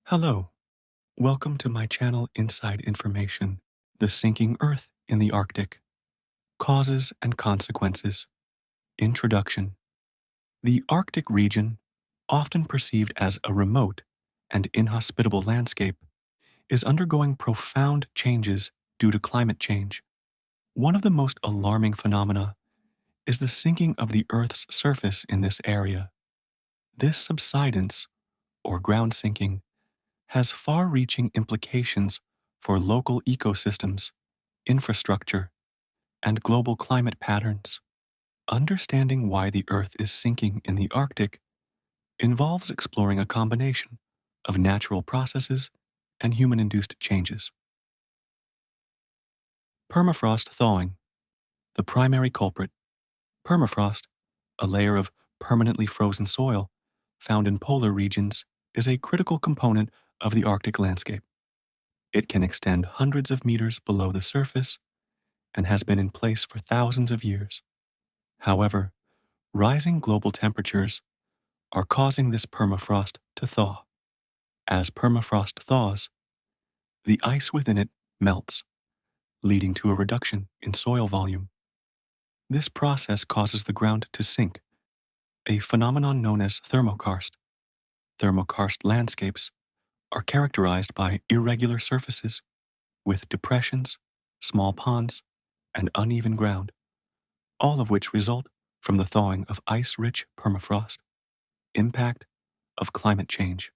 Hello, welcome to my channel Inside Information, The Sinking Earth in the Arctic, Causes and Consequences. Introduction. The Arctic region, often perceived as a remote and inhospitable landscape, is undergoing profound changes due to climate change. One of the most alarming phenomena is the sinking of the Earth's surface in this area. This subsidence, or ground sinking, has far reaching implications for local ecosystems, infrastructure, and global climate patterns. Understanding why the Earth is sinking in the Arctic involves exploring a combination of natural processes and human induced changes. Permafrost thawing, the primary culprit. Permafrost, a layer of permanently frozen soil found in polar regions, is a critical component of the Arctic landscape. It can extend hundreds of meters below the surface and has been in place for thousands of years. However, rising global temperatures are causing this permafrost to thaw. As permafrost thaws, the ice within it melts, leading to a reduction in soil volume. This process causes the ground to sink, a phenomenon known as thermokarst. Thermokarst landscapes are characterized by irregular surfaces with depressions, small ponds, and uneven ground, all of which result from the thawing of ice-rich permafrost. Impact of climate change.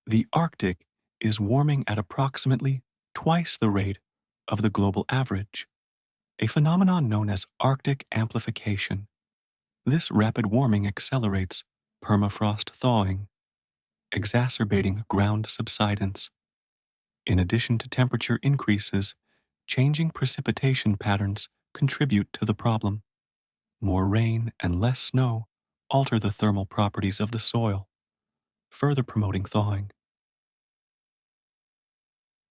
The Arctic is warming at approximately twice the rate of the global average, a phenomenon known as Arctic amplification. This rapid warming accelerates permafrost thawing, exacerbating ground subsidence. In addition to temperature increases, changing precipitation patterns contribute to the problem. More rain and less snow alter the thermal properties of the soil, further promoting thawing.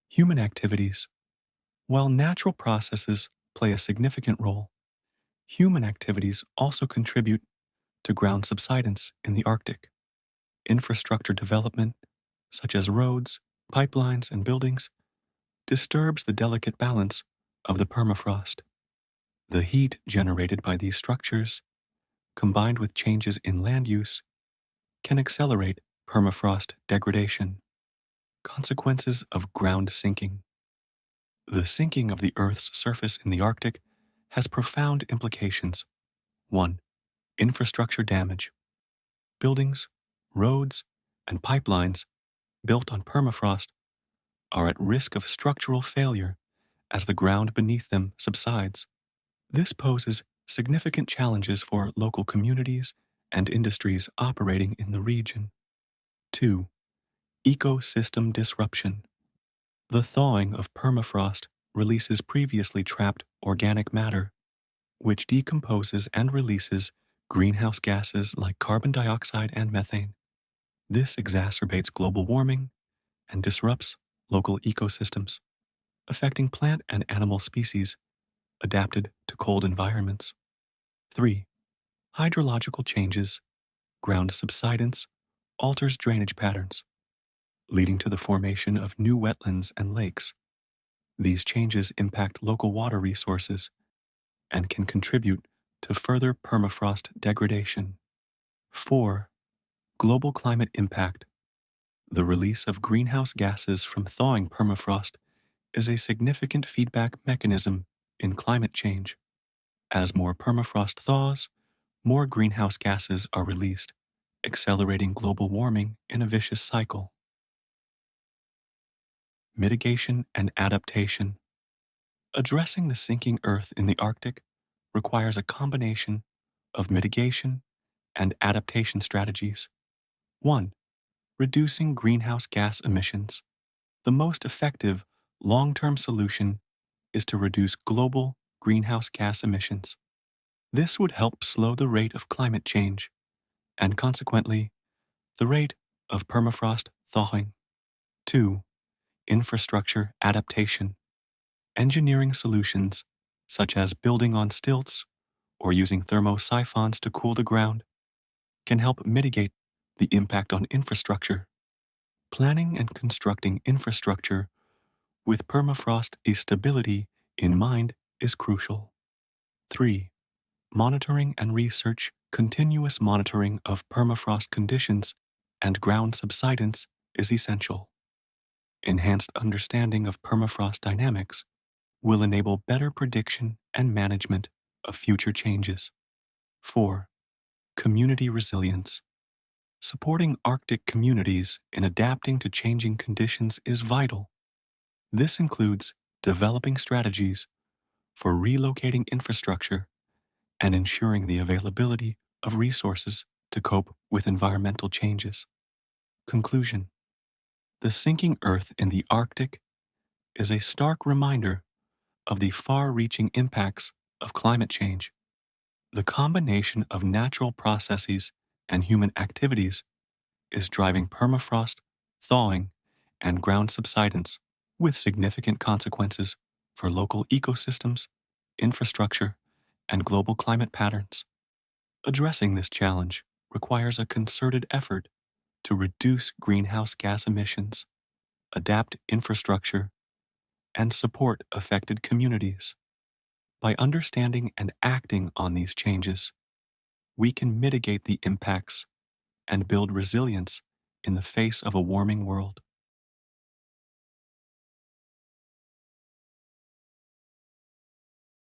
Human activities. While natural processes play a significant role, human activities also contribute to ground subsidence in the Arctic. Infrastructure development, such as roads, pipelines, and buildings, disturbs the delicate balance of the permafrost. The heat generated by these structures, combined with changes in land use, can accelerate permafrost degradation. Consequences of ground sinking. The sinking of the Earth's surface in the Arctic has profound implications. 1. Infrastructure damage. Buildings, roads, and pipelines built on permafrost are at risk of structural failure as the ground beneath them subsides. This poses significant challenges for local communities and industries operating in the region. 2. Ecosystem disruption. The thawing of permafrost releases previously trapped organic matter, which decomposes and releases greenhouse gases like carbon dioxide and methane. This exacerbates global warming and disrupts local ecosystems, affecting plant and animal species adapted to cold environments. 3. Hydrological changes. Ground subsidence alters drainage patterns, leading to the formation of new wetlands and lakes. These changes impact local water resources and can contribute to further permafrost degradation. 4. Global climate impact. The release of greenhouse gases from thawing permafrost is a significant feedback mechanism in climate change. As more permafrost thaws, more greenhouse gases are released, accelerating global warming in a vicious cycle. Mitigation and adaptation. Addressing the sinking Earth in the Arctic requires a combination of mitigation and adaptation strategies. 1. Reducing greenhouse gas emissions. The most effective long-term solution is to reduce global greenhouse gas emissions. This would help slow the rate of climate change and consequently the rate of permafrost thawing. 2. Infrastructure adaptation. Engineering solutions, such as building on stilts or using thermosiphons to cool the ground, can help mitigate the impact on infrastructure. Planning and constructing infrastructure with permafrost stability in mind is crucial. 3. Monitoring and research. Continuous monitoring of permafrost conditions and ground subsidence is essential. Enhanced understanding of permafrost dynamics will enable better prediction and management of future changes. 4. Community resilience. Supporting Arctic communities in adapting to changing conditions is vital. This includes developing strategies for relocating infrastructure and ensuring the availability of resources to cope with environmental changes. Conclusion. The sinking Earth in the Arctic is a stark reminder of the far reaching impacts of climate change. The combination of natural processes and human activities is driving permafrost, thawing, and ground subsidence with significant consequences for local ecosystems, infrastructure, and global climate patterns. Addressing this challenge requires a concerted effort to reduce greenhouse gas emissions, adapt infrastructure, and support affected communities. By understanding and acting on these changes, we can mitigate the impacts and build resilience in the face of a warming world.